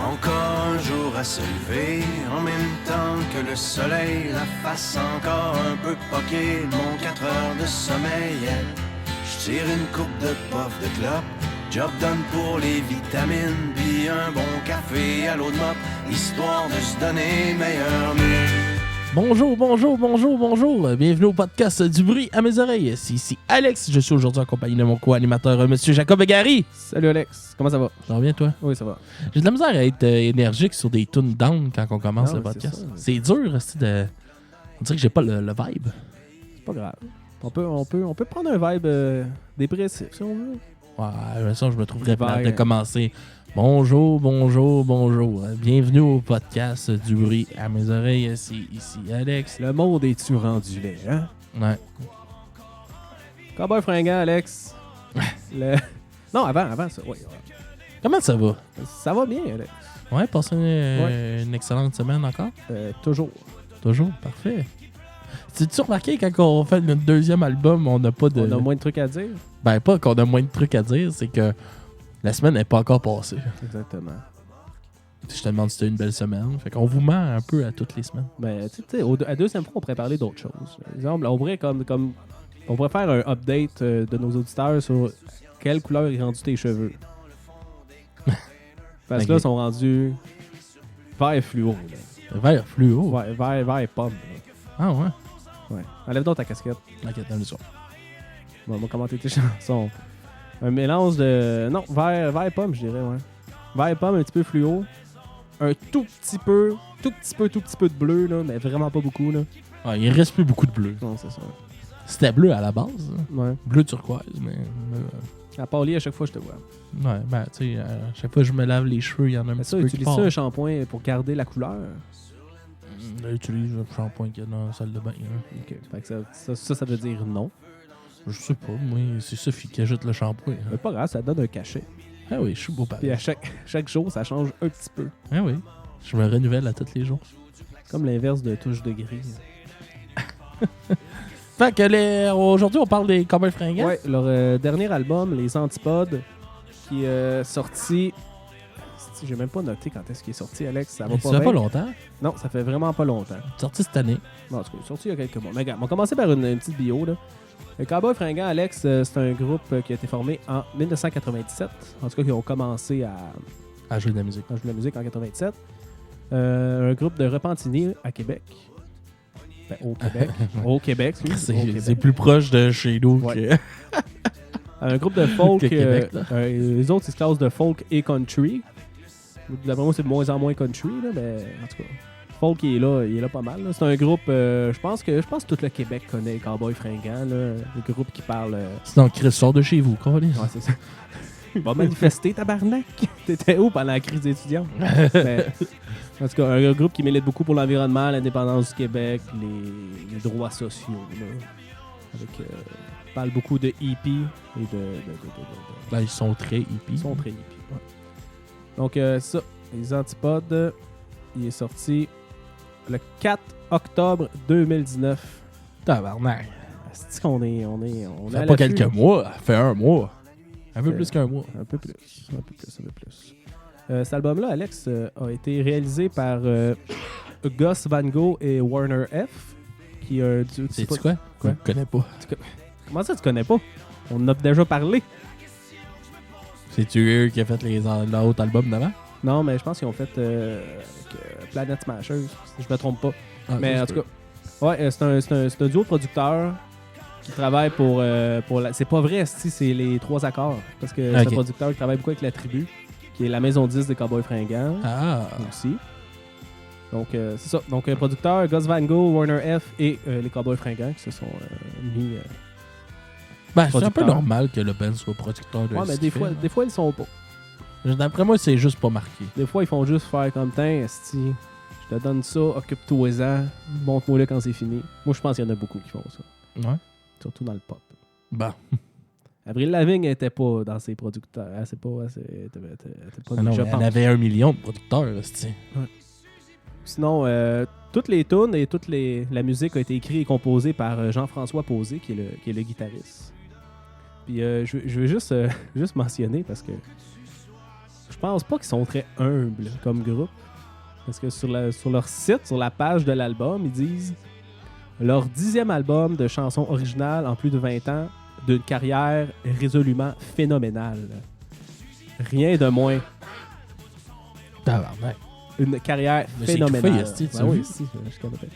Encore un jour à se lever, en même temps que le soleil, la face encore un peu poquée, mon 4 heures de sommeil. Je tire une coupe de puff de clope, job done pour les vitamines, puis un bon café à l'eau de mop, histoire de se donner meilleur mieux. Bonjour. Bienvenue au podcast du bruit à mes oreilles. C'est ici Alex. Je suis aujourd'hui en compagnie de mon co-animateur, Monsieur Jacob Gary. Salut Alex, comment ça va? Ça va bien, toi? Oui, ça va. J'ai de la misère à être énergique sur des tunes down quand on commence Non, le podcast. c'est C'est dur, de... On dirait que j'ai pas le vibe. C'est pas grave. On peut prendre un vibe dépressif, si on veut. Ouais, de toute façon, je me trouverais plate de Ouais. commencer. Bonjour. Bienvenue au podcast du bruit à mes oreilles. C'est ici Alex. Le monde est-tu rendu laid, hein? Ouais. Cowboy fringant, Alex. Non, avant ça, oui. Comment ça va? Ça va bien, Alex. Ouais, passez une excellente semaine encore? Toujours. Toujours, parfait. Tu remarqué quand on fait notre deuxième album, on n'a pas de... On a moins de trucs à dire. Ben, pas qu'on a moins de trucs à dire, c'est que la semaine n'est pas encore passée. Exactement. Je te demande si c'était une belle semaine. Fait qu'on vous ment un peu à toutes les semaines. Ben, tu sais, à deuxième fois, on pourrait parler d'autres choses. Par exemple, on pourrait on pourrait faire un update de nos auditeurs sur quelle couleur est rendu tes cheveux. Parce que là, Ok. ils sont rendus vert fluo. Là. Vert fluo. Vert pomme. Ah ouais? Ouais. Enlève donc ta casquette. Ok, dans le soir. Bon, on va commenter tes chansons. Un mélange de... Non, vert pomme, je dirais, ouais. Vert pomme, un petit peu fluo. Un tout petit peu de bleu, là, mais vraiment pas beaucoup, là. Ah, il reste plus beaucoup de bleu. Non, c'est ça. C'était bleu à la base. Hein. Ouais. Bleu turquoise, mais... À part à chaque fois, je te vois. ouais, ben, tu sais, à chaque fois que je me lave les cheveux, il y en a un Mais petit ça, peu qui utilise part. ça un shampoing pour garder la couleur. J'utilise le shampoing qu'il y a dans la salle de bain. Hein. Ok. Fait que ça veut dire non. Je sais pas, moi, c'est Sophie qui ajoute le shampoing. Hein. Mais pas grave, ça donne un cachet. Ah oui, je suis beau Puis pareil. à chaque jour, ça change un petit peu. Ah oui, je me renouvelle à tous les jours. Comme l'inverse de touche de gris. Fait que aujourd'hui, on parle des Cowboys fringants. Ouais, leur dernier album, Les Antipodes, qui est sorti... J'ai même pas noté quand est-ce qu'il est sorti, Alex. Ça va Mais pas ça fait bien. pas longtemps. Non, ça fait vraiment pas longtemps. Sorti cette année. Non, en tout cas, il est sorti il y a quelques mois. Mais regarde, on va commencer par une petite bio. Là. Le Cowboy fringant, Alex, c'est un groupe qui a été formé en 1997. En tout cas, qui ont commencé à À jouer de la musique. jouer de la musique en 97. Un groupe de Repentigny à Québec. Ben, au Québec. Au Québec, oui. Au C'est Québec. plus proche de chez nous Ouais. que... Un groupe de folk. Que Québec, là. Les autres, ils se classent de folk et country. D'après moi, c'est de moins en moins country, là, mais en tout cas. Folk, il est là pas mal. Là. C'est un groupe, je pense que tout le Québec connaît les Cowboys fringants. Là. Le groupe qui parle. C'est donc Chris, sort de chez vous, Colin. Ouais, c'est ça. Il va manifester, tabarnak. T'étais où pendant la crise d'étudiants? Mais, en tout cas, un groupe qui milite beaucoup pour l'environnement, l'indépendance du Québec, les droits sociaux. Là. Avec, parle beaucoup de hippie et de Ben, ils sont très hippies. Ils sont très hippies. Ouais. Donc, ça, Les Antipodes, il est sorti le 4 octobre 2019. Tabarnak. C'est qu'on est Ça à fait pas l'affût. quelques mois, ça fait un mois. Un peu Fait- plus qu'un mois. Un peu plus. Cet album-là, Alex, a été réalisé par Gus Van Gogh et Warner F. Qui a du. C'est-tu quoi? Quoi? Je connais pas. Comment ça, tu connais pas? On en a déjà parlé. C'est-tu eux qui a fait l'autre album d'avant? Non, mais je pense qu'ils ont fait avec, Planet Smashers, si je me trompe pas. Ah, Mais ça en se tout peut. cas, ouais, c'est un duo de producteurs qui travaille pour la... C'est pas vrai, c'est les 3 accords. Parce que c'est un Ok. producteur qui travaille beaucoup avec La Tribu, qui est la maison 10 des Cowboys fringants Ah, aussi. Donc, c'est ça. Donc, un producteur, Gus Van Gogh, Warner F et les Cowboys fringants qui se sont mis... ben, c'est un peu producteur. normal que le band soit producteur de Ouais, ce mais qu'il des fait. fois, ils sont pas. D'après moi, c'est juste pas marqué. Des fois, ils font juste faire comme temps, esti. Je te donne ça, occupe-toi-en, montre-moi-le quand c'est fini. Moi, je pense qu'il y en a beaucoup qui font ça. Ouais. Surtout dans le pop. Bon. Avril Lavigne n'était pas dans ses producteurs. Elle était pas Ah non, je elle pense. avait 1 million de producteurs, c'est. Sinon, toutes les tunes et la musique a été écrite et composée par Jean-François Posé, qui est le guitariste. Puis je veux juste mentionner parce que je pense pas qu'ils sont très humbles comme groupe. Parce que sur leur site, sur la page de l'album, ils disent leur 10e album de chansons originales en plus de 20 ans, d'une carrière résolument phénoménale. Rien de moins. Tabarnak. Une carrière Mais c'est phénoménale. étouffé, esti, tu Ben oui, vois. si, je connais pas.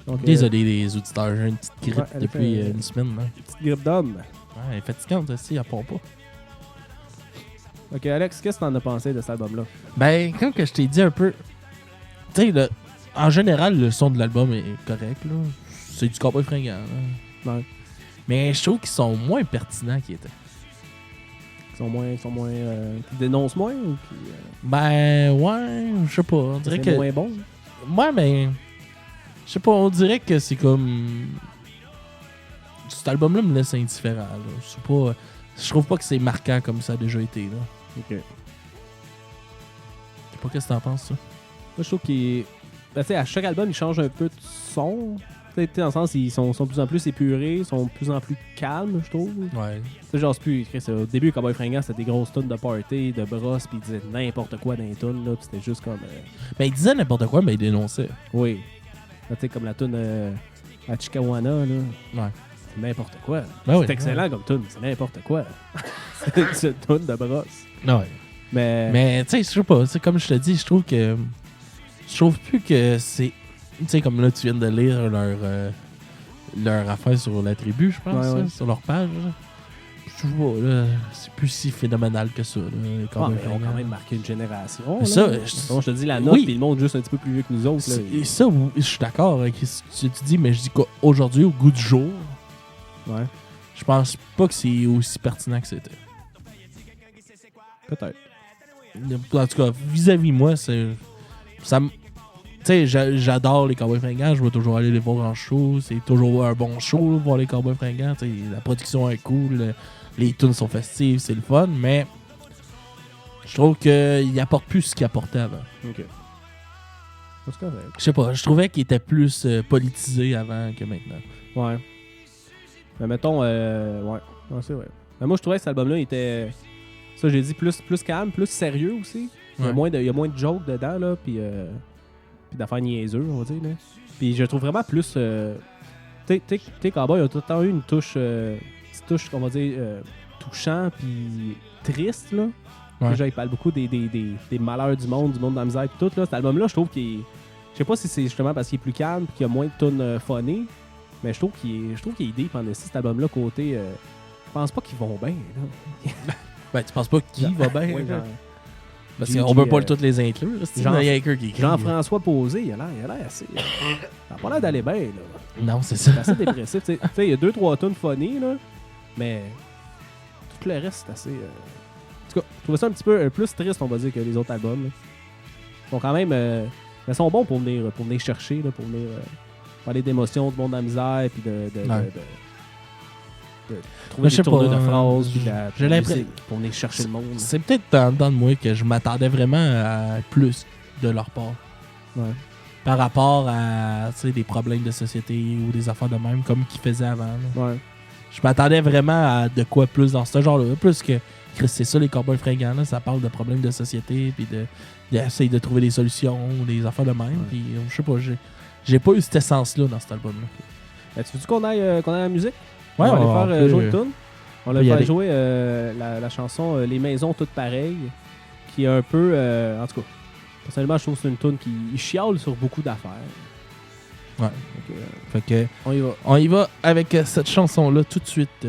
Donc, Désolé les auditeurs, j'ai une petite grippe ouais, elle depuis fait, une semaine. Là. petite grippe d'homme. Ouais, elle est fatigante aussi, elle part pas. Ok, Alex, qu'est-ce que t'en as pensé de cet album-là? Ben, comme que je t'ai dit un peu, tu sais, en général, le son de l'album est correct, là. C'est du cowboy fringant, là. Ouais. Mais je trouve qu'ils sont moins pertinents qu'ils étaient. Ils sont moins qui dénoncent moins ou qui Ben, ouais, je sais pas. On dirait c'est que. moins bon? Ouais, mais. Je sais pas, on dirait que c'est comme. Cet album-là me laisse indifférent, là. Je sais pas. Je trouve pas que c'est marquant comme ça a déjà été, là. Ok. Je sais pas qu'est-ce que t'en penses, ça. Moi, je trouve qu'il. Ben, tu sais, à chaque album, il change un peu de son. Tu sais, dans le sens, ils sont de plus en plus épurés, sont de plus en plus calmes, je trouve. Ouais. C'est genre, c'est plus. Au début, Cowboy Fringant, c'était des grosses tunes de party, de brosse, puis ils disaient n'importe quoi dans les tunes, là, puis c'était juste comme. Ben, il disait n'importe quoi, mais il dénonçait. Oui. Là, tu sais, comme la tune à Chicawana, là. Ouais. C'est n'importe quoi. Ben oui, c'est excellent comme tune, c'est n'importe quoi. c'est une tune de brosse. Ouais. Mais tu sais, je sais pas, c'est comme je te dis, je trouve plus que c'est, tu sais, comme là tu viens de lire leur affaire sur la tribu, je pense, Ouais. là, sur leur page. Là. Je trouve pas, là, c'est plus si phénoménal que ça. Là, les Ah, Cowboys mais ils ont Fringants. quand même marqué une génération. Mais là. ça, Bon, je te dis la note, oui. puis le monde juste un petit peu plus vieux que nous autres. Là. Et ça, oui, je suis d'accord avec ce que tu dis, mais je dis qu'aujourd'hui, au goût du jour, Ouais, je pense pas que c'est aussi pertinent que c'était. peut-être. En tout cas, vis-à-vis moi, ça me. Tu sais, j'adore les Cowboys Fringants, je vais toujours aller les voir en show, c'est toujours un bon show, là, voir les Cowboys Fringants, tu sais, la production est cool, les tunes sont festives, c'est le fun, mais je trouve qu'ils apportent plus ce qu'ils apportaient avant. Ok. C'est correct. Je sais pas, je trouvais qu'ils étaient plus politisés avant que maintenant. Ouais. Mais mettons, ouais, c'est vrai. Mais moi, je trouvais que cet album-là était. Ça, j'ai dit plus calme, plus sérieux aussi. Il y a Ouais. moins de jokes dedans, là, puis d'affaires niaiseux, on va dire. Là. Puis je le trouve vraiment plus. T'es Cowboy a tout le temps eu une touche. Petite touche, on va dire, touchant, puis triste, là. Ouais. Déjà, il parle beaucoup des malheurs du monde de la misère, puis tout, là. Cet album-là, je trouve qu'il est. Je sais pas si c'est justement parce qu'il est plus calme, puis qu'il y a moins de tunes funny, mais je trouve qu'il est deep en cet album-là, côté. Je pense pas qu'ils vont bien, là. Ben, tu penses pas qu'il va bien? Ouais, là? genre, Parce Gigi, qu'on peut pas toutes les inclure. C'est Jean- il y a quelqu'un qui écrit. Jean-François Posé, il a l'air assez. Ça a pas l'air d'aller bien, là. Non, c'est ça. C'est assez dépressif. Tu sais, il y a 2-3 tunes funny, là, mais tout le reste, c'est assez. En tout cas, je trouvais ça un petit peu plus triste, on va dire, que les autres albums. Là. Ils sont quand même. Mais ils sont bons pour venir chercher, là, pour venir parler d'émotions, du monde de la misère, puis de trouver Mais je sais des tournures pas, de phrases, puis j'ai de la l'impression- musique pour venir chercher le monde. C'est peut-être dans de moi que je m'attendais vraiment à plus de leur part. Ouais. Par rapport à des problèmes de société ou des affaires de même comme qu'ils faisaient avant. Là. Ouais. Je m'attendais vraiment à de quoi plus dans ce genre-là. Plus que Chris, c'est ça les Cowboys Fringants. Là, ça parle de problèmes de société puis d'essayer de trouver des solutions ou des affaires de même. Puis je sais pas, j'ai pas eu cette essence-là dans cet album-là. Tu veux qu'on aille à la musique? Ouais, on va aller faire peut- jouer une tune. On va peut y faire aller. jouer la chanson Les maisons toutes pareilles, qui est un peu. En tout cas, personnellement, je trouve que c'est une tune qui chiale sur beaucoup d'affaires. Ouais. Donc, Fait que on y va. on y va avec cette chanson-là tout de suite.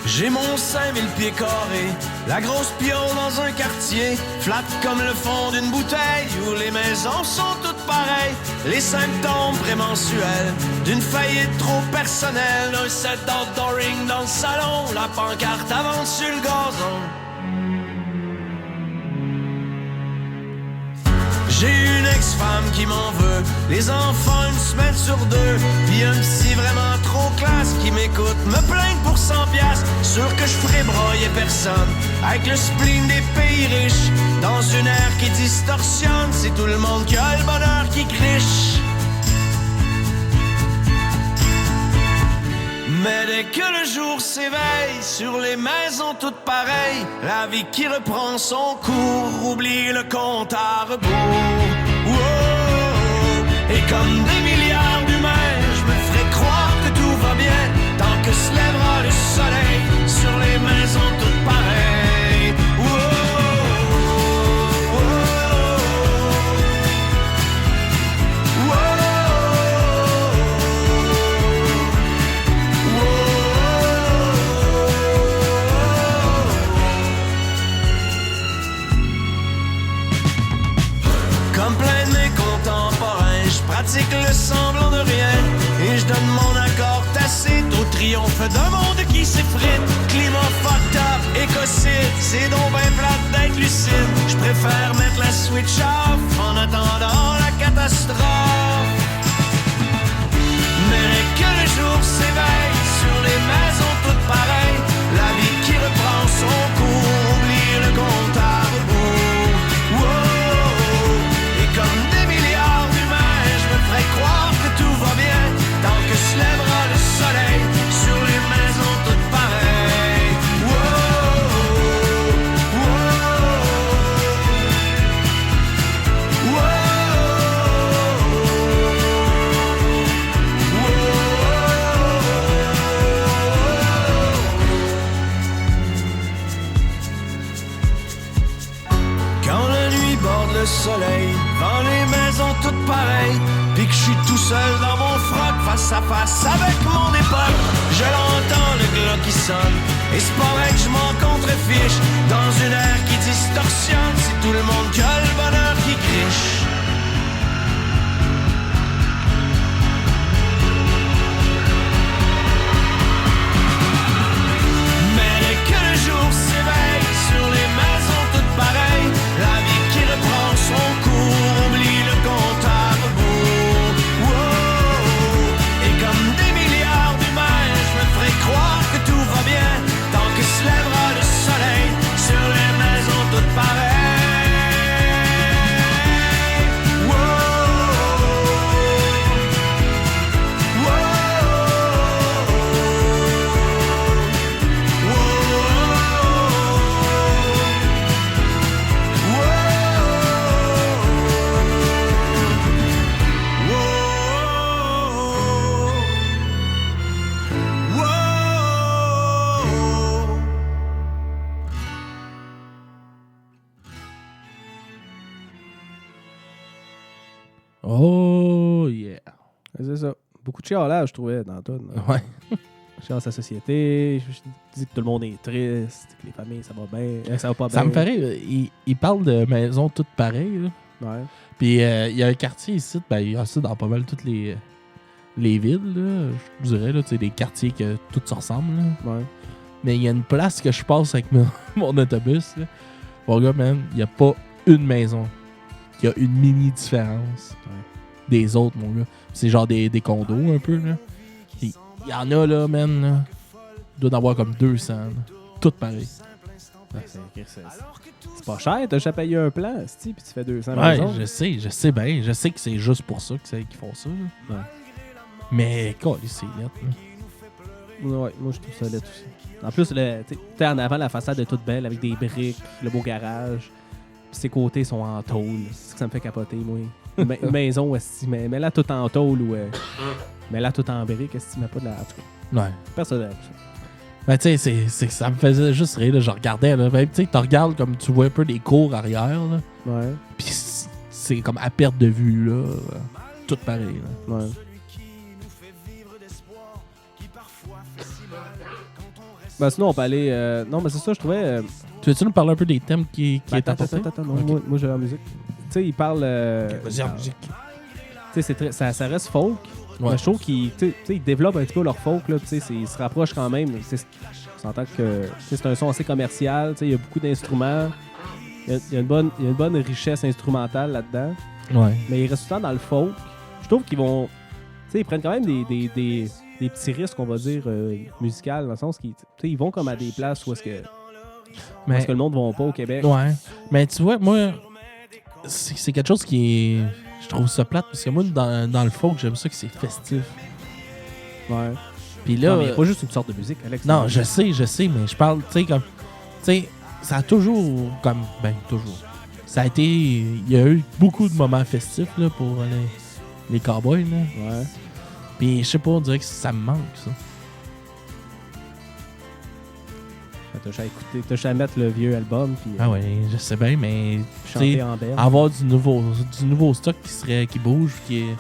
J'ai mon 5000 pieds carrés, la grosse pion dans un quartier, flat comme le fond d'une bouteille, où les maisons sont toutes pareilles. Les symptômes prémensuels d'une faillite trop personnelle, un set d'outdooring dans le salon, la pancarte avance sur le gazon. J'ai une grosse femme qui m'en veut, les enfants une semaine sur deux, puis un psy vraiment trop classe qui m'écoute, me plaindre pour 100 piastres, sûr que je ferai broyer personne, avec le spleen des pays riches, dans une ère qui distorsionne, c'est tout le monde qui a le bonheur qui criche. Mais dès que le jour s'éveille, sur les maisons toutes pareilles, la vie qui reprend son cours, oublie le compte à rebours. Wow. Et comme des milliards d'humains, je me ferai croire que tout va bien, tant que se lèvera le soleil, sur les maisons toutes pareilles. Wow. Comme plein de mes contemporains, je pratique le semblant de rien et je donne mon accord tacite au triomphe d'un monde qui s'effrite. Climat fucked up, écocide, c'est donc ben plate d'être lucide. Je préfère mettre la switch off en attendant la catastrophe. Mais dès que le jour s'éveille, sur les maisons toutes pareilles, la vie qui reprend son cours, oublie le compte à rebours. Wow. Comme des milliards d'humains, je me ferai croire que tout va bien, tant que se lèvera le soleil, sur les maisons toutes pareilles. Wow, wow, wow. Quand la nuit borde le soleil, dans les maisons toutes pareilles, pis que je suis tout seul dans mon froc, face à face avec mon époque, je l'entends le glas qui sonne, et c'est pas vrai que je m'en contrefiche, dans une ère qui distorsionne, c'est tout le monde qui a le bonheur qui criche. Mais dès que le jour s'éveille, sur les maisons toutes pareilles, la vie qui reprend son cours, oublie le compte à rebours. Wow. Et comme des milliards d'humains, je me ferai croire que tout va bien, tant que se lèvera le soleil, sur les maisons toutes pareilles. Oh, yeah. C'est ça. Beaucoup de chialage, je trouvais, dans tout. Ouais. Chialage à la société, je dis que tout le monde est triste, que les familles, ça va bien, ça va pas bien. Ça me ferait rire. Il parle de maisons toutes pareilles. Là. Ouais. Puis il y a un quartier ici, ben, il y a ça dans pas mal toutes les villes, là, je dirais, là, des quartiers que tout se ressemble. Là. Ouais. Mais il y a une place que je passe avec mon autobus. Là. Mon gars, man, il n'y a pas une maison qui a une mini différence des autres, mon gars. C'est genre des condos un peu. Là. Il y en a, là, man. Là. Il doit en avoir comme 200. Là. Toutes pareilles. C'est pas cher, t'as déjà payé un plan, puis tu fais 200 Ouais, maisons. je sais bien. Je sais que c'est juste pour ça qu'ils font ça. Là. Ouais. Mais, quoi, c'est net. Ouais, moi je trouve ça laid aussi. En plus, t'es en avant, la façade est toute belle avec des briques, le beau garage. Puis ses côtés sont en tôle. C'est ce que ça me fait capoter, moi. Une maison, mais là tout en tôle ou. Mais là tout en briques, est-ce que tu mets pas de la. En tout cas, Ouais. personnel. Ben, tu sais, ça me faisait juste rire. Là, je regardais. Là, ben, tu sais, tu regardes comme tu vois un peu les cours arrière. Là, Ouais. puis c'est comme à perte de vue. Là, tout pareil. Là. Ouais. Ben, sinon, on peut aller. Non, mais c'est ça, je trouvais. Tu veux-tu nous parler un peu des thèmes qui Ben, est apporté? attends, non, Ok. moi j'ai la musique. Tu sais, il parle. Vas-y en musique. Tu sais, ça reste folk. Ouais. Mais je trouve qu'ils ils développent un petit peu leur folk. Là, ils se rapprochent quand même. On s'entend que c'est un son assez commercial. Il y a beaucoup d'instruments. Il y a une bonne richesse instrumentale là-dedans. Ouais. Mais ils restent tout le temps dans le folk. Je trouve qu'ils vont... Tu sais, ils prennent quand même des petits risques, on va dire, musicaux, dans le sens qu'ils ils vont comme à des places où est-ce que le monde ne va pas au Québec. Ouais. Mais tu vois, moi, c'est quelque chose qui est... Je trouve ça plate, parce que moi, dans le folk, j'aime ça que c'est festif. Ouais. Puis là... Non, mais il n'y a pas juste une sorte de musique, Alex. Non, je sais, mais je parle, tu sais, comme... Tu sais, ça a toujours, comme... Ben, toujours. Ça a été... Il y a eu beaucoup de moments festifs, là, pour les cowboys, là. Ouais. Puis, je sais pas, on dirait que ça me manque, ça. T'as juste à écouter, t'as juste à mettre le vieux album, puis Ah ouais, je sais bien, mais... tu sais, chanter en berne. avoir du nouveau stock qui bouge, qui est...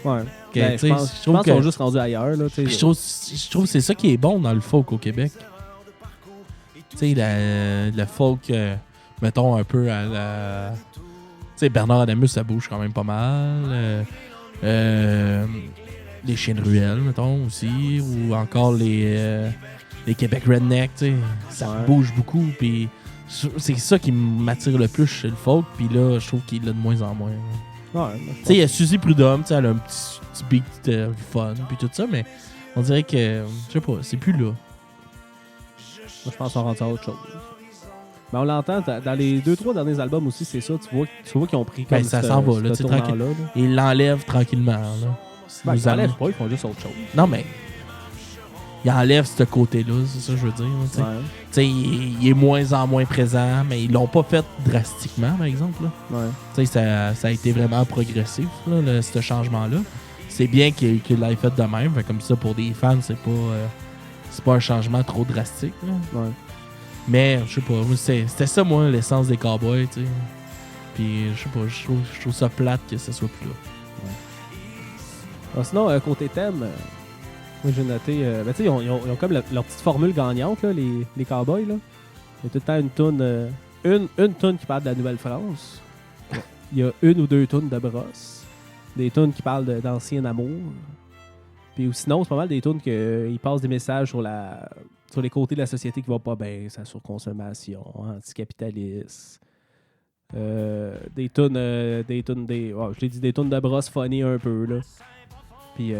Ouais. que, Ben, tu je sais, pense je trouve qu'ils que- sont juste rendus ailleurs, là, tu Puis sais. je trouve que c'est ça qui est bon dans le folk au Québec. Tu sais, le folk, mettons un peu à la... Tu sais, Bernard Adamus, ça bouge quand même pas mal. Les Chiens de Ruelle, mettons, aussi. Ou encore les Québec Redneck, tu sais. Ça Ouais. bouge beaucoup. Puis c'est ça qui m'attire le plus chez le folk. Puis là, je trouve qu'il l'a de moins en moins. Ouais, Tu sais, il y a Suzy Prudhomme, tu sais, elle a un petit beat fun, puis tout ça, mais on dirait que, je sais pas, c'est plus là. moi, je pense qu'on rentre à autre chose. Mais on l'entend, dans les 2-3 derniers albums aussi, c'est ça. Tu vois qu'ils ont pris comme Ben, ça s'en va, là, ce tu sais, tranquille. tournant-là. Là. Et ils l'enlèvent tranquillement, là. Ben, Nous ils enlèvent allons- pas, ils font juste autre chose. Non, mais ils enlèvent ce côté-là, c'est ça que je veux dire. là, tu sais. Ouais. Tu sais, il est moins en moins présent, mais ils l'ont pas fait drastiquement, par exemple. Là. Ouais. Tu sais, ça a été vraiment progressif, là, ce changement-là. C'est bien qu'il l'ait fait de même. Fait comme ça, pour des fans, c'est pas un changement trop drastique. Là. Ouais. Mais, je sais pas, moi, c'était ça, moi, l'essence des cowboys, tu sais. Puis, je sais pas, je trouve ça plate que ça soit plus là. Ah, sinon, côté thème, moi j'ai noté, ben, tu sais, ils ont comme leur petite formule gagnante, là, les cowboys. Là. Il y a tout le temps une toune, une toune qui parle de la Nouvelle-France. Il y a une ou deux tounes de brosse. Des tounes qui parlent d'ancien amour. Puis ou sinon, c'est pas mal des tounes qu'ils passent des messages sur les côtés de la société qui va pas bien, sa surconsommation, anticapitaliste. Des tounes, je l'ai dit, des tounes de brosse funny un peu, là. Puis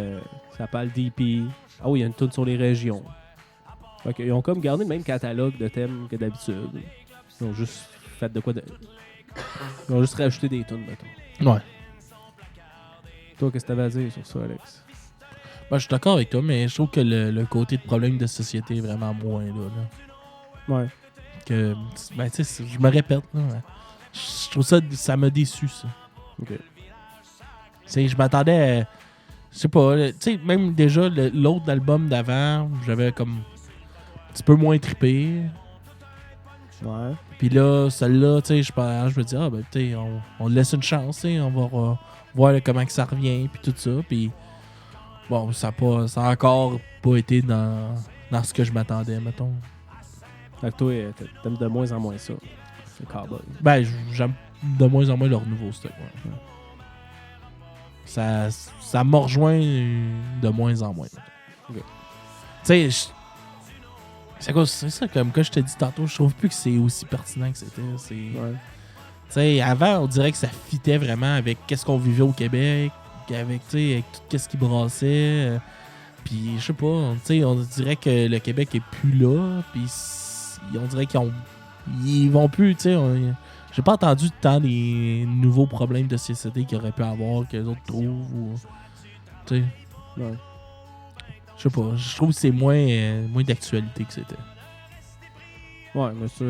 ça parle d'EP. Ah oui, il y a une toune sur les régions. Fait qu'ils ont comme gardé le même catalogue de thèmes que d'habitude. Ils ont juste fait de quoi de... Ils ont juste rajouté des tounes, mettons. Ouais. Toi, qu'est-ce que t'avais à dire sur ça, Alex? Ben, je suis d'accord avec toi, mais je trouve que le côté de problème de société est vraiment moins là. Ouais. Que, ben, tu sais, je me répète, là. Je trouve ça m'a déçu, ça. OK. Tu sais, je m'attendais à... Je sais pas, tu sais, même déjà, l'autre album d'avant, j'avais comme un petit peu moins trippé. Ouais. Puis là, celle-là, tu sais, je me dis, ah, ben, tu sais, on laisse une chance, tu sais, on va voir là, comment que ça revient, puis tout ça. Puis, bon, ça a encore pas été dans ce que je m'attendais, mettons. Fait que toi, t'aimes de moins en moins ça, le cowboy. Ben, j'aime de moins en moins leur nouveau stock. Ouais. Ça m'a rejoint de moins en moins. Ok. Tu sais, c'est ça, comme que je te dis tantôt, je trouve plus que c'est aussi pertinent que c'était. Ouais. Tu sais, avant, on dirait que ça fitait vraiment avec qu'est-ce qu'on vivait au Québec, avec tout ce qui brassait. Puis, je sais pas, tu sais, on dirait que le Québec est plus là. Puis, on dirait ils vont plus, tu sais. J'ai pas entendu tant des nouveaux problèmes de société qu'il aurait pu avoir, que les autres trouvent. Ou, tu sais, Ouais. je sais pas, je trouve que c'est moins d'actualité que c'était. Ouais, mais ça,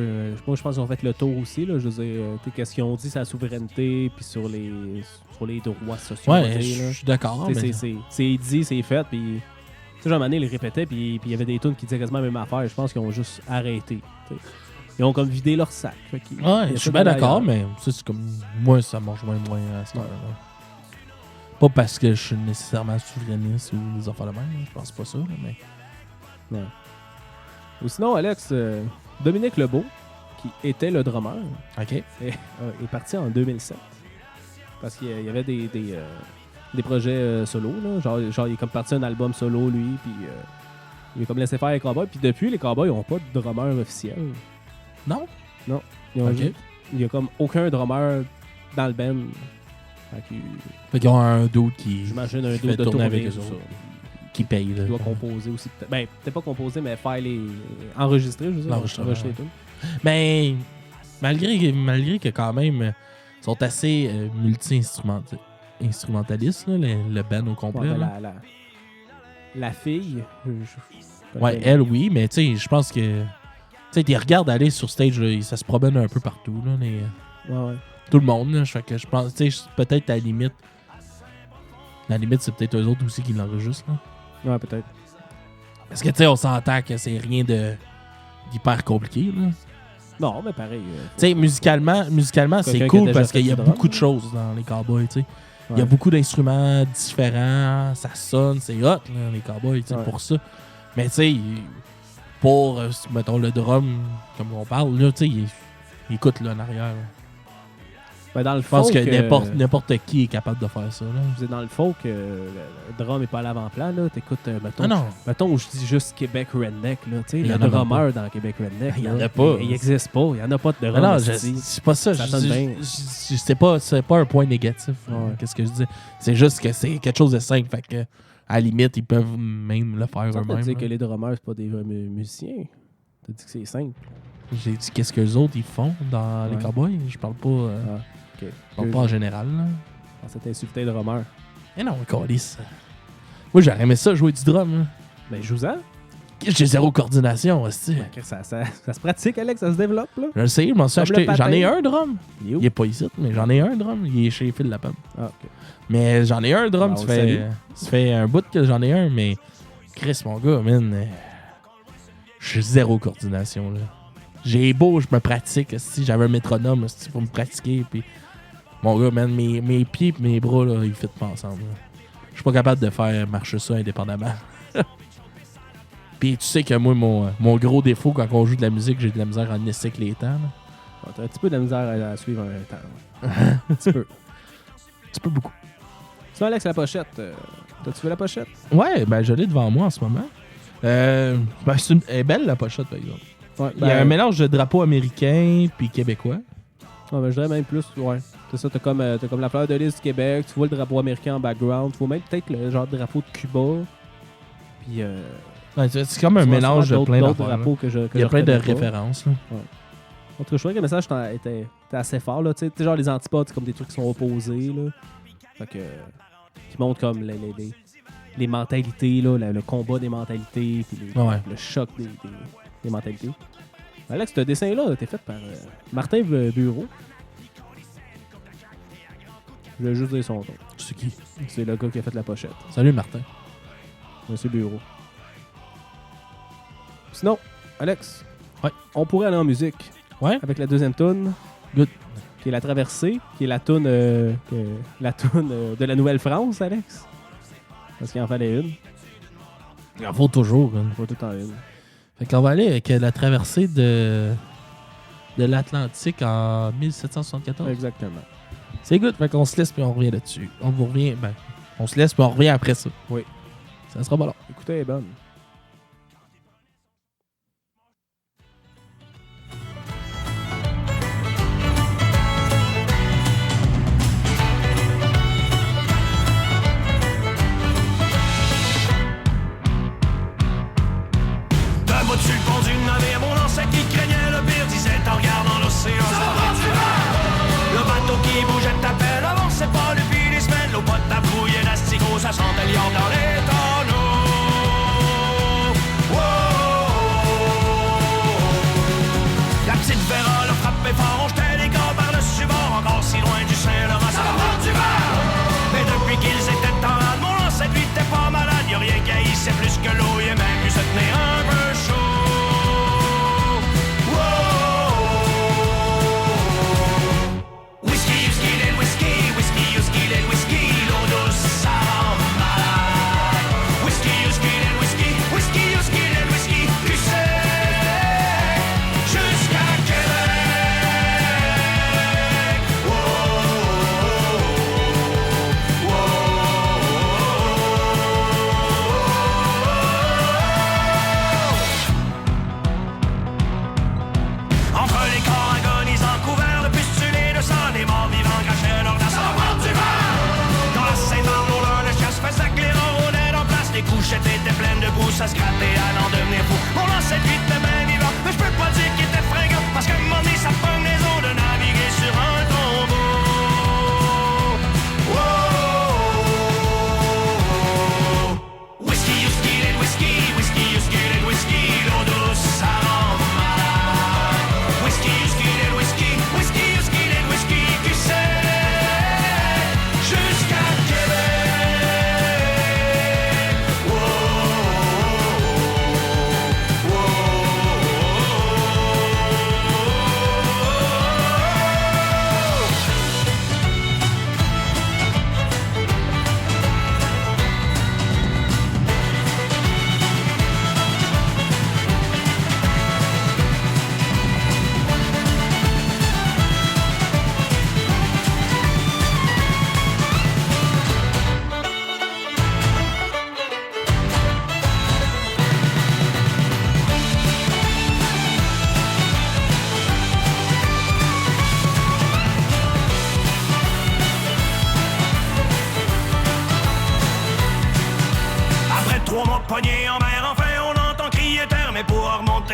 moi, je pense qu'ils ont fait le tour aussi, là. Je veux dire, qu'est-ce qu'ils ont dit sur la souveraineté, puis sur les droits sociaux. on va Ouais, dire, là. je suis d'accord. Tu sais, Mais... c'est dit, c'est fait, puis... Tu sais, Jean Mané les répétait, puis il y avait des tunes qui disaient quasiment la même affaire. Je pense qu'ils ont juste arrêté. T'sais. Ils ont comme vidé leur sac. Ouais, je suis bien d'accord, mais ça, c'est comme. Moi, ça me rejoint moins à ce moment-là. Pas parce que je suis nécessairement souverainiste ou des affaires de même, je pense pas ça, mais. Ouais. Ou sinon, Alex, Dominique Lebeau, qui était le drummer, OK. est parti en 2007. Parce qu'il y avait des projets solo. Là. Genre, il est comme parti un album solo, lui, puis il a comme laissé faire les Cowboys. Puis depuis, les Cowboys n'ont pas de drummer officiel. Non? Ils ont OK. juste- il y a comme aucun drummer dans le band Fait qu'ils ont un dude qui J'imagine un fait dos de tourner tournée avec eux tout ça. autres. Qui paye. Là. Il doit composer aussi. Ben, peut-être pas composer, mais faire les. Enregistrer, je veux dire. L'enregistrement, Enregistrer tout. Mais malgré que quand même, ils sont assez multi-instrumentalistes, là, le band au complet. Ouais, là. la fille. Ouais, elle, oui, mais tu sais, je pense que. Tu sais, ils regardent aller sur stage, là, ça se promène un peu partout, là, Ouais. tout le monde, là. Fait que je pense, tu sais, peut-être à la limite. C'est peut-être eux autres aussi qui l'enregistrent, là. Ouais, peut-être. Parce que, tu sais, on s'entend que c'est rien d'hyper compliqué, là. Non, mais pareil. Tu sais, musicalement c'est Quelqu'un qui a cool déjà parce fait qu'il y a du drum, beaucoup de choses dans les Cowboys, tu sais. Il y a Ouais. beaucoup d'instruments différents, ça sonne, c'est hot, là, les Cowboys, tu sais, Ouais. pour ça. Mais tu sais, pour, mettons, le drum, comme on parle, là, tu sais, il écoute là en arrière. Là. Ben, dans le Je pense folk, que n'importe qui est capable de faire ça, là. je dis dans le folk, le drum est pas à l'avant-plan, là. T'écoutes, mettons. Ah non, Mettons, je dis juste Québec Redneck, là. Tu sais, Il y le en a même drummer dans Québec Redneck. Il y là, en a pas. Il n'existe pas. Il y en a pas de drum. non, esti. c'est pas ça. Ça sonne bien. C'est pas un point négatif. Ouais. Qu'est-ce que je dis? C'est juste que c'est quelque chose de simple. Fait que, à la limite, ils peuvent même le faire Ça, t'as eux-mêmes. dit là. que les drummers, c'est pas des vrais musiciens. T'as dit que c'est simple. J'ai dit qu'est-ce que les autres ils font dans les Ouais. Cowboys. Je parle pas, Ok. je parle pas en général. Là. Ah, c'est insulté drummer. Eh non, câlisse. Moi, j'aurais aimé ça, jouer du drum. Là. Ben, joue-en. J'ai zéro coordination, aussi. Ben, ça se pratique, Alex, ça se développe, là. Je le sais, je m'en suis Comme le acheté. J'en ai patin. un drum. Il est où? Il est pas ici, mais j'en ai un drum. Il est chez Phil Lapin. Ah, ok. Mais j'en ai un drum. Ben, on ça le salue. fait un bout que j'en ai un, mais Chris, mon gars, man, j'ai zéro coordination. Là. J'ai beau, je me pratique. Si j'avais un métronome pour me pratiquer, puis mon gars, man, mes pieds et mes bras, là, ils ne pas ensemble. Là. Je suis pas capable de faire marcher ça indépendamment. Puis tu sais que moi, mon gros défaut quand on joue de la musique, j'ai de la misère à laisser avec les temps. Là. Bon, t'as un petit peu de misère à suivre un temps. Ouais. Un petit peu. Un petit peu beaucoup. Sinon, Alex, la pochette. T'as-tu vu la pochette? Ouais, ben je l'ai devant moi en ce moment. Ben, elle est belle la pochette, par exemple. Ouais, Il y a un mélange de drapeau américain puis québécois. Ouais, ben, je dirais même plus, ouais. C'est ça, t'as comme la fleur de lys du Québec, tu vois le drapeau américain en background, tu vois même peut-être le genre de drapeau de Cuba. Puis, Ouais, c'est comme un tu vois mélange de sûrement plein d'autres d'affaires. là. drapeaux que je Il y a plein de reconnais pas. références. Là. En tout cas, je trouvais que le message était assez fort, là. Tu sais, genre les antipodes, c'est comme des trucs qui sont opposés, là. Fait que. Qui montrent comme les mentalités, là, le combat des mentalités, puis Ouais. le choc des mentalités. Alex, ce dessin-là a été fait par Martin Bureau. Je vais juste dire son nom. C'est qui? C'est le gars qui a fait la pochette. Salut Martin. Monsieur Bureau. Sinon, Alex, Ouais. on pourrait aller en musique Ouais? avec la deuxième tune. Good. Qui est La Traversée, qui est la tune de la Nouvelle-France, Alex. Parce qu'il en fallait une. Il en faut toujours. Hein. Pas tout en une. Fait qu'on va aller avec la traversée de l'Atlantique en 1774. Exactement. C'est good. Fait qu'on se laisse puis on revient là-dessus. On se laisse puis on revient après ça. Oui. Ça sera pas long. Écoutez, elle est bonne. Debout sur le pont du navire, mon ancêtre qui craignait le pire disait en regardant l'océan. Le bateau qui bougeait à peine avançait pas depuis des semaines. L'eau pote à brouiller l'astico, ça sentait l'iode dans les tonneaux. La petite Vera l'a frappé fort, on jetait les gars par-dessus bord, encore si loin du Saint-Laurent. Ça va prendre du vent! Mais depuis qu'ils étaient en rade, mon ancêtre lui était pas malade. Y'a rien qui haïssait plus que l'eau, il a même pu se tenir un peu chaud. Whisky, whisky, les whisky, whisky, whisky, les whisky, l'eau douce, ça rend malade.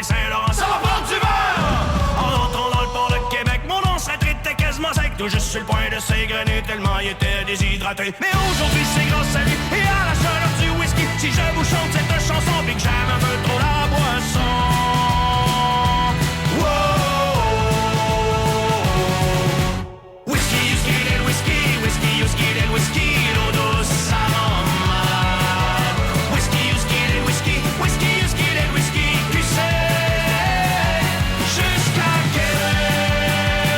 Saint-Laurent, ça va prendre du vent! En entrant dans le port de Québec, mon ancêtre était quasiment sec, tout juste sur le point de s'égrener tellement il était déshydraté. Mais aujourd'hui, c'est grâce à lui et à la chaleur du whisky, si je vous chante cette chanson puis que j'aime un peu trop la boisson. Whisky, whisky, del whisky, whisky, whisky, del whisky, l'eau douce, ça rend malade. Whisky, whisky, del whisky, whisky, whisky, del whisky, tu sais, jusqu'à Québec.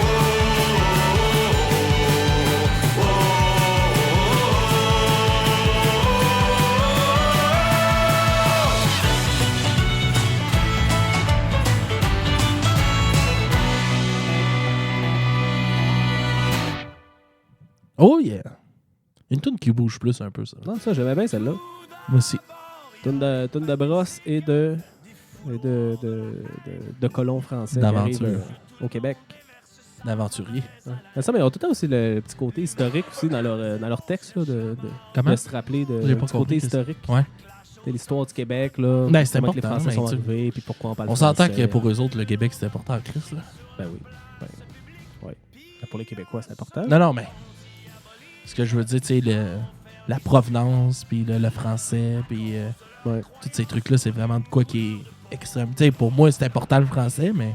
Oh, oh, oh, Oh yeah! Une toune qui bouge plus un peu, ça. Non, ça, j'aimais bien celle-là. Moi aussi. Toune de brosse et de colons français qui D'aventure. arrivent au Québec. D'aventurier. Ouais. Mais ça, mais ils ont tout le temps aussi le petit côté historique aussi dans leur texte, là, Comment? de se rappeler J'ai du pas côté compris, historique. Ouais. C'est l'histoire du Québec, là. Ben, c'est comment que les important, Français mais sont tu- arrivés, puis pourquoi on parle On s'entend français. que pour eux autres, le Québec, c'est important en Christ, là. Ben oui. Ben, ouais. Ben, pour les Québécois, c'est important. Non, non, mais... Ce que je veux dire, tu sais, la provenance, puis le français, puis Ouais. tous ces trucs-là, c'est vraiment de quoi qui est extrême. Tu sais, pour moi, c'est important le français, mais...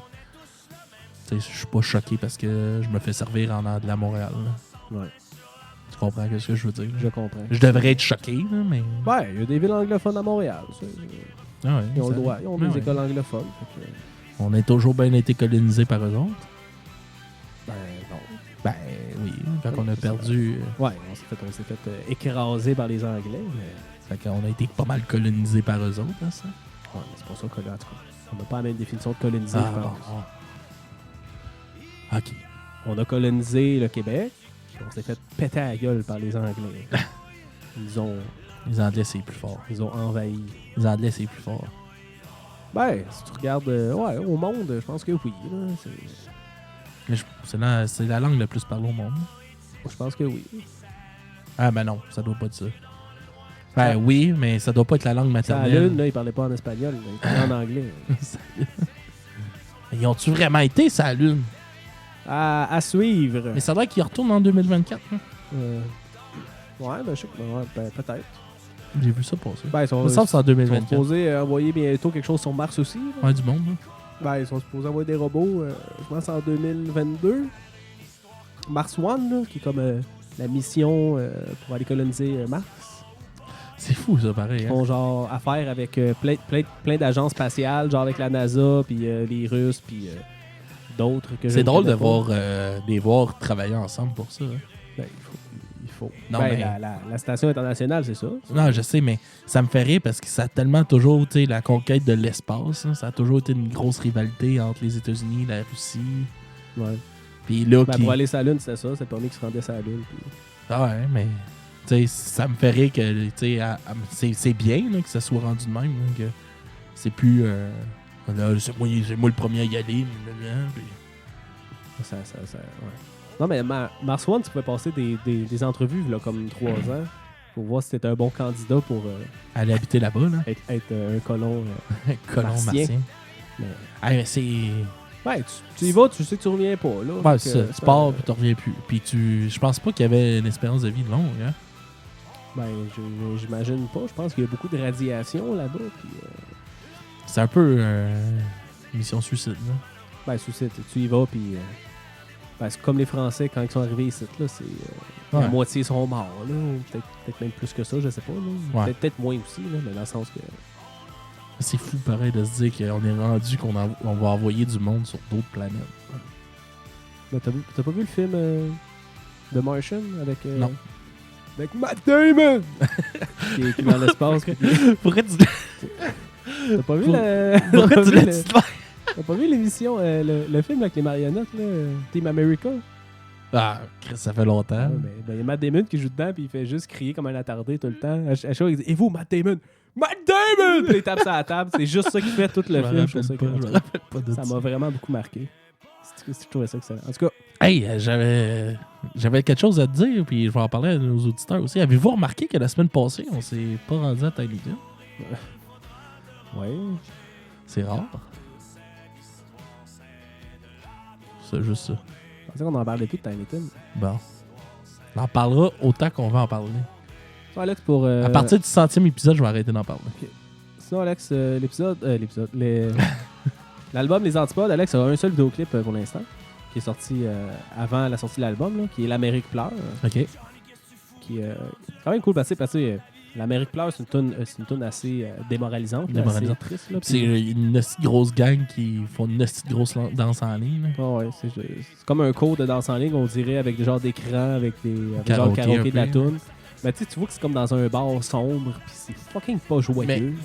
Tu sais, je suis pas choqué parce que je me fais servir en anglais à Montréal, là. Ouais. Tu comprends ce que je veux dire? Je comprends. Je devrais être choqué, là, mais... Ouais, il y a des villes anglophones à Montréal. Ça. Ah ouais, Ils ont ça- le droit. Ils ont Ah des ouais. écoles anglophones. Fait que, On a toujours bien été colonisés par eux autres. ben non. Ben oui, quand on a perdu... Ouais, on s'est fait écraser par les Anglais. Mais... Fait qu'on a été pas mal colonisés par eux autres, hein, ça. Ouais, mais c'est pour ça que là, en tout cas, on n'a pas la même définition de coloniser. Ah, je bon, pense. bon. OK. On a colonisé le Québec. Puis on s'est fait péter à la gueule par les Anglais. Ils ont Les Anglais, c'est plus fort. envahi. Les Anglais, c'est plus fort. Ben, si tu regardes ouais, au monde, je pense que oui. Là, Mais c'est la langue la plus parlée au monde. je pense que oui. Ah, ben non, ça doit pas être ça. Ben oui, mais ça doit pas être la langue Ça, à maternelle. Lune, là, ils parlaient pas en espagnol, là, ils parlaient en anglais. Ils ont-tu vraiment été, ça, la Lune? À suivre. Mais ça a l'air qu'ils retournent en 2024. Hein? Ouais, ben je sais que ouais, ben, peut-être. J'ai vu ça passer. Ben, ils sont, Ça me semble que c'est en ils sont 2024. supposés envoyer bientôt quelque chose sur Mars aussi. Là. Ouais, du monde, là. Ben, ils sont supposés envoyer des robots, je pense en 2022. Mars One, là, qui est comme la mission pour aller coloniser Mars. C'est fou, ça, pareil. Ils Hein? font genre affaire avec plein d'agences spatiales, genre avec la NASA, puis les Russes, puis d'autres que je C'est ne drôle de connais pas. voir les voir travailler ensemble pour ça. Hein? Ben, il faut. Non, Ben, mais- la station internationale, c'est ça. Non, je sais, mais ça me fait rire parce que ça a tellement toujours, tu sais, la conquête de l'espace, hein, ça a toujours été une grosse rivalité entre les États-Unis et la Russie. Ouais. Puis là, Ben, pour aller sur la Lune, c'était ça. C'est le premier qui se rendait sur la Lune. Puis... Ah ouais, mais tu sais, ça me fait rire que, tu sais, c'est bien là, que ça soit rendu de même, là, que c'est plus, là, c'est moi le premier à y aller, blablabla, puis- Ouais. Non, mais Mars One, tu pouvais passer des entrevues là, comme 3 ans pour voir si t'étais un bon candidat pour aller habiter là-bas, là. être un colon. Colon Martien. martien. Mais... Ah, mais c'est... Ouais, tu y vas, tu sais que tu reviens pas. Là, Ouais, Fait c'est que ça. Tu pars, puis tu reviens plus. Puis je pense pas qu'il y avait une espérance de vie longue, hein. Ben, j'imagine pas. Je pense qu'il y a beaucoup de radiation là-bas. Puis, C'est un peu mission suicide, là. ben, suicide, tu y vas, puis. Ben, c'est comme les Français, quand ils sont arrivés ici, là, c'est. La Ouais. moitié sont morts, là. Ou peut-être même plus que ça, je sais pas. Là. Ouais. Peut-être moins aussi, là, mais dans le sens que. C'est fou, pareil, de se dire qu'on est rendu qu'on va envoyer du monde sur d'autres planètes. Ben, t'as pas vu le film The Martian avec. Non. Avec Matt Damon! qui est dans l'espace. puis- Pourquoi tu T'as pas vu Pour- le. pourquoi t'as pas tu vu l'as le- dit de même? T'as pas vu l'émission, le film avec les marionnettes, là, Team America? Ah, Chris, ça fait longtemps. Ouais, ben, il y a Matt Damon qui joue dedans, puis il fait juste crier comme un attardé tout le temps. À chaque fois, il dit « Et vous, Matt Damon? Matt Damon! » Puis il tape sur la table. C'est juste ça qu'il fait tout le Je film. me Je trouve ça rappelle pas, je me que- rappelle pas de Ça m'a vraiment beaucoup marqué. Je trouvais ça excellent. En tout cas, Hey, j'avais quelque chose à te dire, puis je vais en parler à nos auditeurs aussi. Avez-vous remarqué que la semaine passée, on s'est pas rendu à Tiny Town? Ouais. C'est rare. C'est juste ça. Je pensais qu'on en parlait plus de Tiny Tim. Bon. On en parlera autant qu'on va en parler. Sinon, Alex, pour... À partir du 100e épisode, je vais arrêter d'en parler. Sinon, Alex, l'album Les Antipodes, Alex a un seul vidéoclip pour l'instant, qui est sorti avant la sortie de l'album, là, qui est L'Amérique pleure. OK. Qui est quand même cool parce que L'Amérique pleure, c'est une toune assez démoralisante. Assez triste. Là, C'est une grosse gang qui font une grosse danse en ligne. Ouais, c'est comme un cours de danse en ligne, on dirait, avec des genres d'écran, avec des Karaoké genre karaoké de la peu. toune. Mais tu vois que c'est comme dans un bar sombre, pis c'est fucking pas joyeux.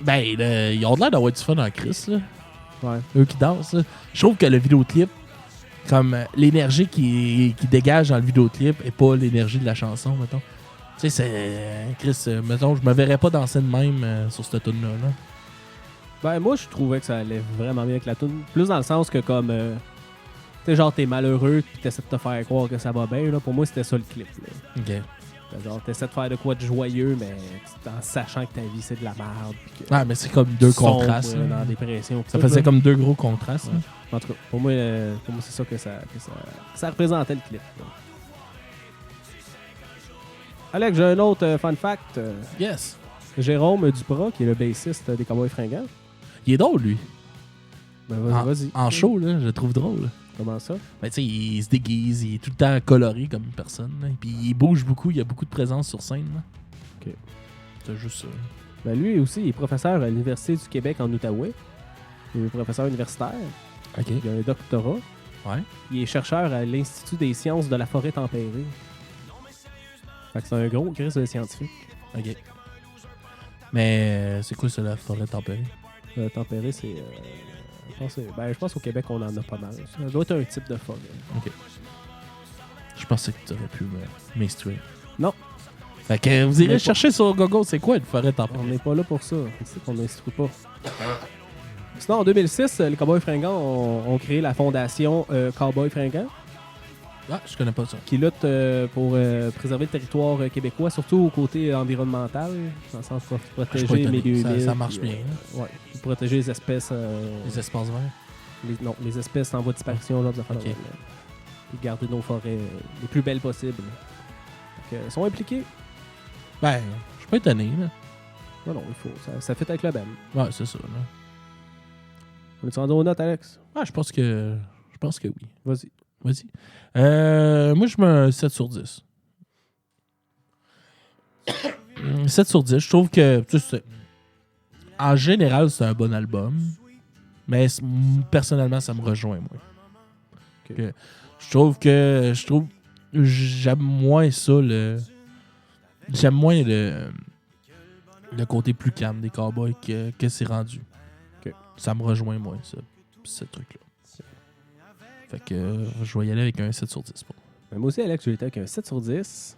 Ils ont l'air d'avoir du fun en Chris, là. Ouais. Eux qui dansent. Là. Je trouve que le vidéoclip, comme l'énergie qui dégage dans le vidéoclip et pas l'énergie de la chanson, mettons. Tu sais, c'est... Chris, mettons, je me verrais pas danser de même sur cette tune-là. Là. Ben, moi, je trouvais que ça allait vraiment bien avec la tune. Plus dans le sens que, comme, tu sais, genre, t'es malheureux pis t'essaies de te faire croire que ça va bien. Là. Pour moi, c'était ça le clip. Là. OK. Genre, t'essaies de faire de quoi de joyeux, mais en sachant que ta vie, c'est de la merde. Ah, mais c'est comme deux sombre, contrastes. dans la Là. dépression. Ça faisait comme deux gros contrastes. Ouais. En tout cas, pour moi c'est ça que ça représentait le clip. Là. Alex, j'ai un autre fun fact. Yes. Jérôme Duprat, qui est le bassiste des Cowboys Fringants. Il est drôle, lui. Ben, vas-y. En show, là, je le trouve drôle. Comment ça? Ben, tu sais, il se déguise, il est tout le temps coloré comme une personne. Là. Puis il bouge beaucoup, il y a beaucoup de présence sur scène. Là. OK. C'est juste ça. Ben, lui aussi, il est professeur à l'Université du Québec en Outaouais. Il est professeur universitaire. OK. Il a un doctorat. Ouais. Il est chercheur à l'Institut des sciences de la forêt tempérée. Fait que c'est un gros Chris de scientifique. OK. Mais c'est quoi ça, la forêt tempérée? Tempérée, c'est... je pense qu'au Québec, on en a pas mal. Ça doit être un type de forêt. OK. Je pensais que tu aurais pu m'instruire. Non. Fait que vous irez Mais chercher sur Google, c'est quoi une forêt On tempérée? n'est pas là pour ça. C'est qu'on n'instruit pas. Sinon, en 2006, les Cowboys Fringants ont créé la fondation Cowboys Fringants, Ah, je connais pas ça. qui lutte pour préserver le territoire québécois, surtout au côté environnemental, dans le sens de Je suis pas protéger les étonné. milieux humides. Ça marche puis, bien. Là. Ouais, puis protéger les espèces... Les espaces verts. les espèces en voie de disparition, genre de affaires Ok. de même, là. Puis garder nos forêts les plus belles possibles. Donc, ils sont impliqués. Ben, je suis pas étonné. Là. Non, il faut. Ça fait avec le band. Ouais, c'est ça. Là. On est rendu aux notes, Alex? Ah, je pense que oui. Vas-y. Vas-y. Moi, je mets un 7 sur 10. 7 sur 10. Je trouve que, tu sais, en général, c'est un bon album. Mais personnellement, ça me rejoint, moi. Ok. Que je trouve j'aime moins ça, j'aime moins le côté plus calme des Cowboys que c'est rendu. Ok. Ça me rejoint moins, ce truc-là. Fait que je vais y aller avec un 7 sur 10. Ben, moi aussi, Alex, j'ai été avec un 7 sur 10.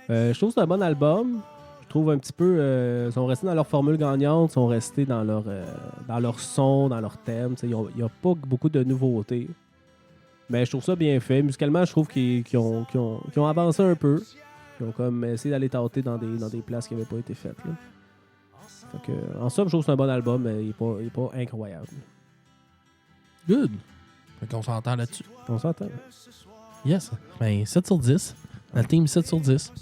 Je trouve que c'est un bon album. Je trouve un petit peu... ils sont restés dans leur formule gagnante, ils sont restés dans leur son, dans leur thème. Il n'y a pas beaucoup de nouveautés. Mais je trouve ça bien fait. Musicalement, je trouve qu'ils ont avancé un peu. Ils ont comme essayé d'aller tâter dans des places qui n'avaient pas été faites. Là. Fait que, en somme, je trouve que c'est un bon album, mais il n'est pas incroyable. Good. Fait qu'on s'entend là-dessus. On s'entend. Yes. Ben, 7 sur 10. La team 7 sur 10.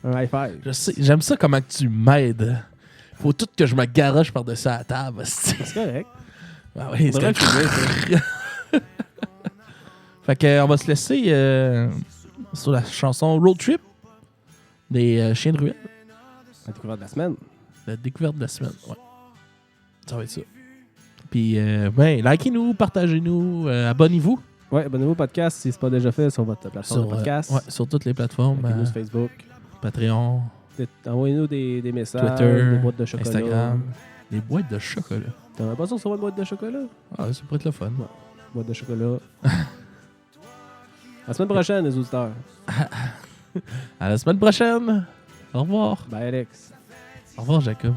Un high five. Je sais, j'aime ça comment tu m'aides. Faut tout que je me garoche par-dessus la table. C'est correct. Ah oui, Faudrait c'est que tu ça. Fait que on va se laisser sur la chanson Road Trip des Chiens de Ruelle. La découverte de la semaine. La découverte de la semaine. Ouais. Ça va être ça. Puis, ben, likez-nous, partagez-nous, abonnez-vous. Ouais, abonnez-vous au podcast si ce n'est pas déjà fait sur votre plateforme de podcast. Ouais, sur toutes les plateformes. Likez-nous sur Facebook. Patreon, Envoyez-nous des messages, Twitter, des boîtes de chocolat. Instagram. Des boîtes de chocolat. T'en as pas ça sur votre boîte de chocolat? Ah, ça pourrait être le fun. Ouais. Boîte de chocolat. À la semaine prochaine, les auditeurs. À la semaine prochaine. Au revoir. Bye, Alex. Au revoir, Jacob.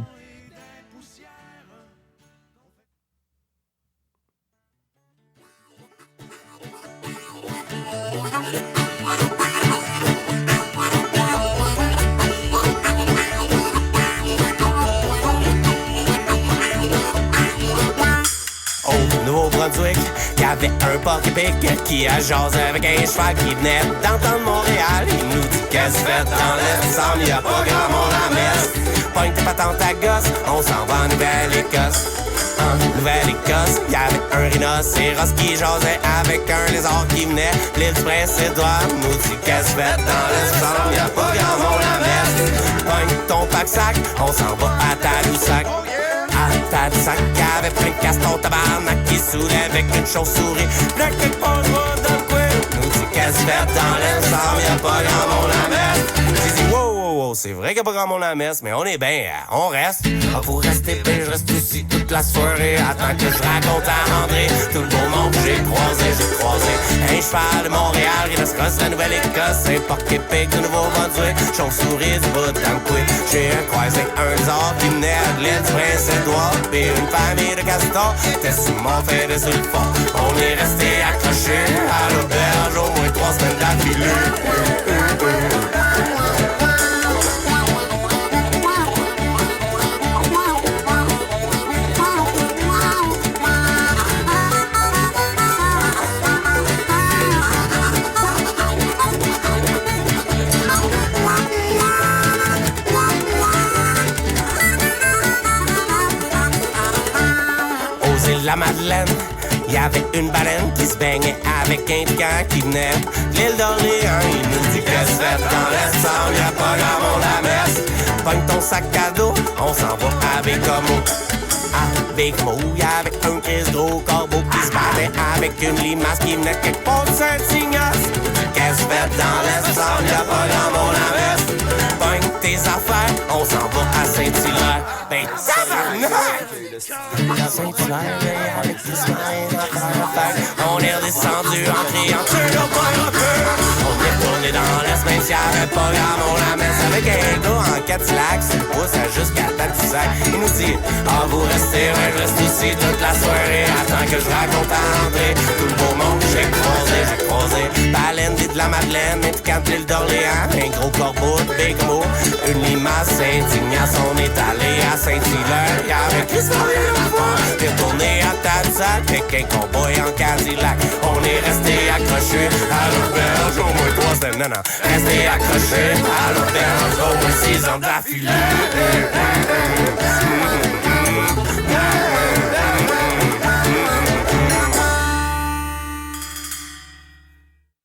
Nouveau-Brunswick, y'avait un porc-épic qui a jasé avec un cheval qui venait d'entendre Montréal. Il nous dit qu'est-ce que fait dans l'Est, il semble y'a pas grand monde à messe. Pogne tes patentes à gosse, on s'en va en Nouvelle-Écosse. En Nouvelle-Écosse, y'avait un rhinocéros qui jasait avec un lézard qui venait l'île du Prince-Édouard. Nous dit qu'est-ce que fait dans l'Est, il semble y'a pas grand monde à messe. Pogne ton pack-sac, on s'en va à Tadoussac. À Tadoussac, y'avait plein de castors tabarnak qui saoulaient avec une chauve-souris. Plein de quelque part dans le coin. Nous dit qu'est-ce que fait dans l'Est, il semble y'a pas grand monde à messe. J'ai dit wow, c'est vrai qu'il y a pas grand monde à la messe, mais on est bien, on reste. Ah, vous restez bien, je reste ici toute la soirée. Attends que je raconte à André tout le beau monde que j'ai croisé. Un cheval de Montréal, rhinocéros de la Nouvelle-Écosse, un porc-épic de Nouveau-Brunswick, chauve-souris du bout d'Amqui. J'ai croisé un lézard qui venait de l'île du Prince-Édouard, pis une famille de castors, t'es sous mon fait de sur le fond. On est resté accrochés à l'auberge au moins 3 semaines d'affilée. La Madeleine, y'avait une baleine qui se baignait avec un piquant qui venait de l'île d'Orléans. Il nous dit qu'est-ce que fait dans l'Est, y'a pas grand monde à messe. Pogne ton sac à dos, on s'en va à Bécomo. À Bécomo, y'avait un Chris gros corbeau qui se battait avec une limace qui venait quelque part de Saint-Ignace. Qu'est-ce que fait dans l'Est, y'a pas grand monde à messe. Pogne tes affaires, on s'en va à Saint-Hilaire. Ben tabarnak! À Saint-Hilaire, avec tout ce on est redescendu en criant tu n'as pas rappeur. On est retourné dans l'Est, même s'il y avait pas grand monde à messe. Avec un gars en Cadillac, c'est le pouce à jusqu'à Tadoussac. Il nous dit, ah vous restez, ouais, je reste ici toute la soirée. Attends que je raconte à André tout le beau monde que j'ai croisé. Baleine de la Madeleine, un piquant de l'île d'Orléans, un gros corbeau de Bécomo, une limace Saint-Ignace. On est allé à Saint-Hilaire, y'avait Christophe et l'enfant. T'es retourné à Tadoussac, avec un cowboy en Cadillac. On est resté accrochés à l'auberge au moins 3 semaines, resté accrochés à l'auberge au moins 6 ans d'affilée.